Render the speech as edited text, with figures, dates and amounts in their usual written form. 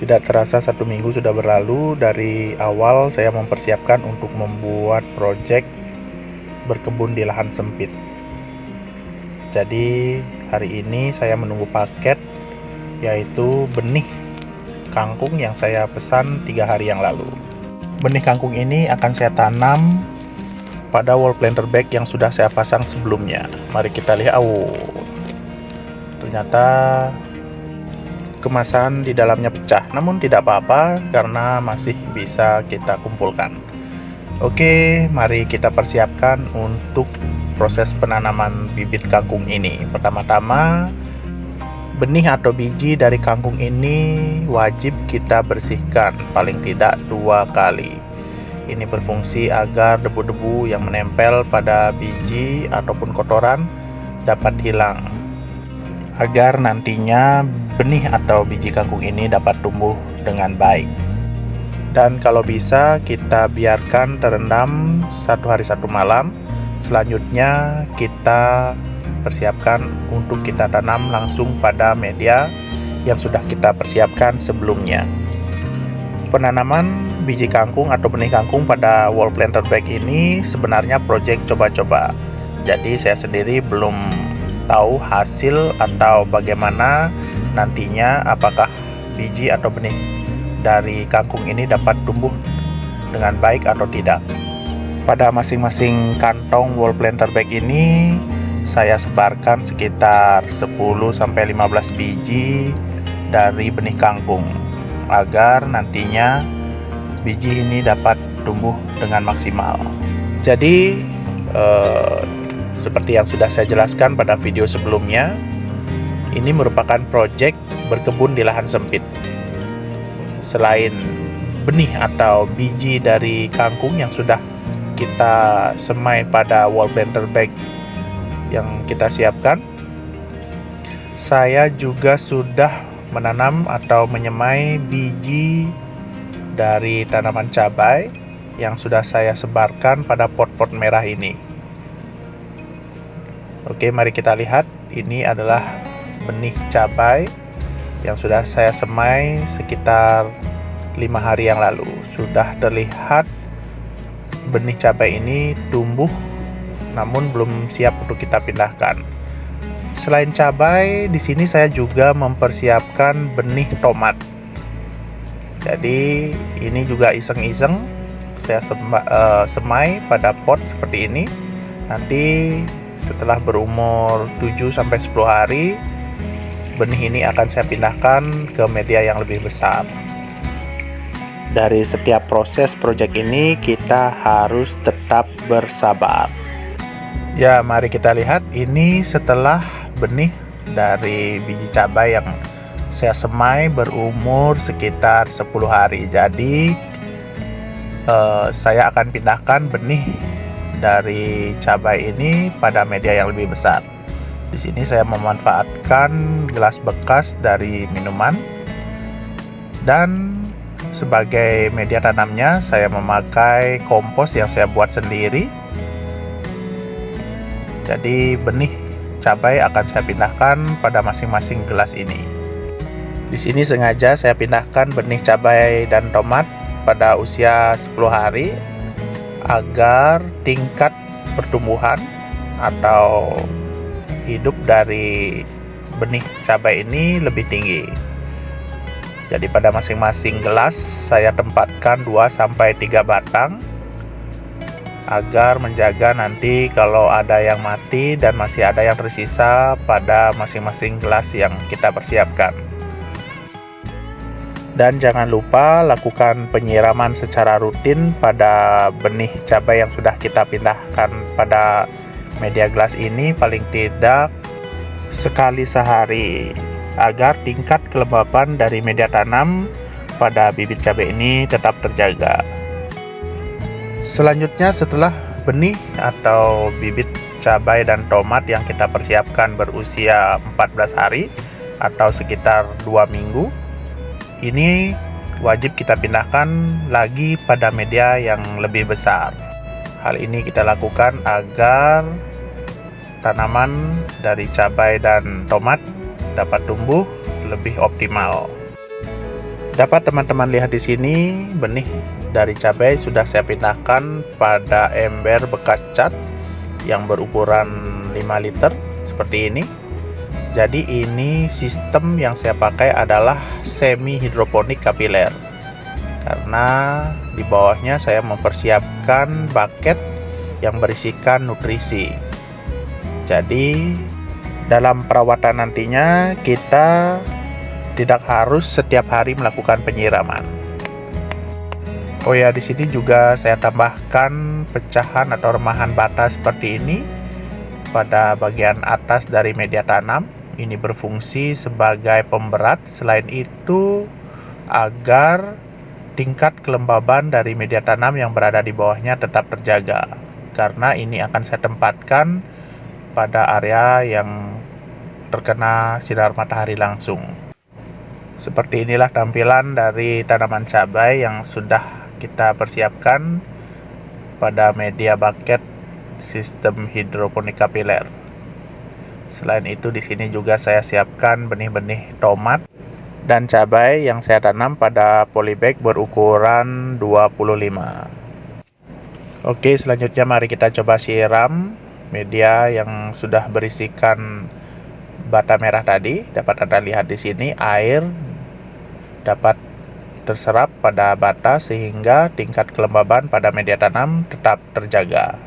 Tidak terasa 1 minggu sudah berlalu dari awal saya mempersiapkan untuk membuat proyek berkebun di lahan sempit. Jadi hari ini saya menunggu paket, yaitu benih kangkung yang saya pesan 3 hari yang lalu. Benih kangkung ini akan saya tanam pada wall planter bag yang sudah saya pasang sebelumnya. Mari kita lihat. Ternyata kemasan di dalamnya pecah, namun tidak apa-apa karena masih bisa kita kumpulkan. Oke, mari kita persiapkan untuk proses penanaman bibit kangkung ini. Pertama-tama, benih atau biji dari kangkung ini wajib kita bersihkan paling tidak 2 kali. Ini berfungsi agar debu-debu yang menempel pada biji ataupun kotoran dapat hilang, agar nantinya benih atau biji kangkung ini dapat tumbuh dengan baik. Dan kalau bisa kita biarkan terendam 1 hari 1 malam. Selanjutnya kita persiapkan untuk kita tanam langsung pada media yang sudah kita persiapkan sebelumnya. Penanaman biji kangkung atau benih kangkung pada wall planter bag ini sebenarnya proyek coba-coba. Jadi saya sendiri belum tahu hasil atau bagaimana nantinya, apakah biji atau benih dari kangkung ini dapat tumbuh dengan baik atau tidak. Pada masing-masing kantong wall planter bag ini saya sebarkan sekitar 10-15 biji dari benih kangkung, agar nantinya biji ini dapat tumbuh dengan maksimal. Jadi seperti yang sudah saya jelaskan pada video sebelumnya, ini merupakan proyek berkebun di lahan sempit. Selain benih atau biji dari kangkung yang sudah kita semai pada wall planter bag yang kita siapkan, saya juga sudah menanam atau menyemai biji dari tanaman cabai yang sudah saya sebarkan pada pot-pot merah ini. Oke, mari kita lihat. Ini adalah benih cabai yang sudah saya semai sekitar 5 hari yang lalu. Sudah terlihat benih cabai ini tumbuh, namun belum siap untuk kita pindahkan. Selain cabai, di sini saya juga mempersiapkan benih tomat. Jadi ini juga iseng-iseng saya semai pada pot seperti ini. Nanti setelah berumur 7-10 hari, benih ini akan saya pindahkan ke media yang lebih besar. Dari setiap proses proyek ini kita harus tetap bersabar. Ya, mari kita lihat. Ini setelah benih dari biji cabai yang saya semai berumur sekitar 10 hari. Jadi saya akan pindahkan benih dari cabai ini pada media yang lebih besar. Di sini saya memanfaatkan gelas bekas dari minuman, dan sebagai media tanamnya saya memakai kompos yang saya buat sendiri. Jadi benih cabai akan saya pindahkan pada masing-masing gelas ini. Di sini sengaja saya pindahkan benih cabai dan tomat pada usia 10 hari agar tingkat pertumbuhan atau hidup dari benih cabai ini lebih tinggi. Jadi pada masing-masing gelas saya tempatkan 2-3 batang agar menjaga nanti kalau ada yang mati dan masih ada yang tersisa pada masing-masing gelas yang kita persiapkan. Dan jangan lupa lakukan penyiraman secara rutin pada benih cabai yang sudah kita pindahkan pada media gelas ini, paling tidak sekali sehari, agar tingkat kelembapan dari media tanam pada bibit cabai ini tetap terjaga. Selanjutnya, setelah benih atau bibit cabai dan tomat yang kita persiapkan berusia 14 hari atau sekitar 2 minggu, ini wajib kita pindahkan lagi pada media yang lebih besar. Hal ini kita lakukan agar tanaman dari cabai dan tomat dapat tumbuh lebih optimal. Dapat teman-teman lihat di sini, benih dari cabai sudah saya pindahkan pada ember bekas cat yang berukuran 5 liter seperti ini. Jadi ini sistem yang saya pakai adalah semi hidroponik kapiler, karena di bawahnya saya mempersiapkan bucket yang berisikan nutrisi. Jadi dalam perawatan nantinya kita tidak harus setiap hari melakukan penyiraman. Oh ya, di sini juga saya tambahkan pecahan atau remahan bata seperti ini pada bagian atas dari media tanam. Ini berfungsi sebagai pemberat. Selain itu, agar tingkat kelembaban dari media tanam yang berada di bawahnya tetap terjaga, karena ini akan saya tempatkan pada area yang terkena sinar matahari langsung. Seperti inilah tampilan dari tanaman cabai yang sudah kita persiapkan pada media bucket sistem hidroponik kapiler. Selain itu, di sini juga saya siapkan benih-benih tomat dan cabai yang saya tanam pada polybag berukuran 25. Oke, selanjutnya mari kita coba siram media yang sudah berisikan bata merah tadi. Dapat Anda lihat di sini air dapat terserap pada bata sehingga tingkat kelembaban pada media tanam tetap terjaga.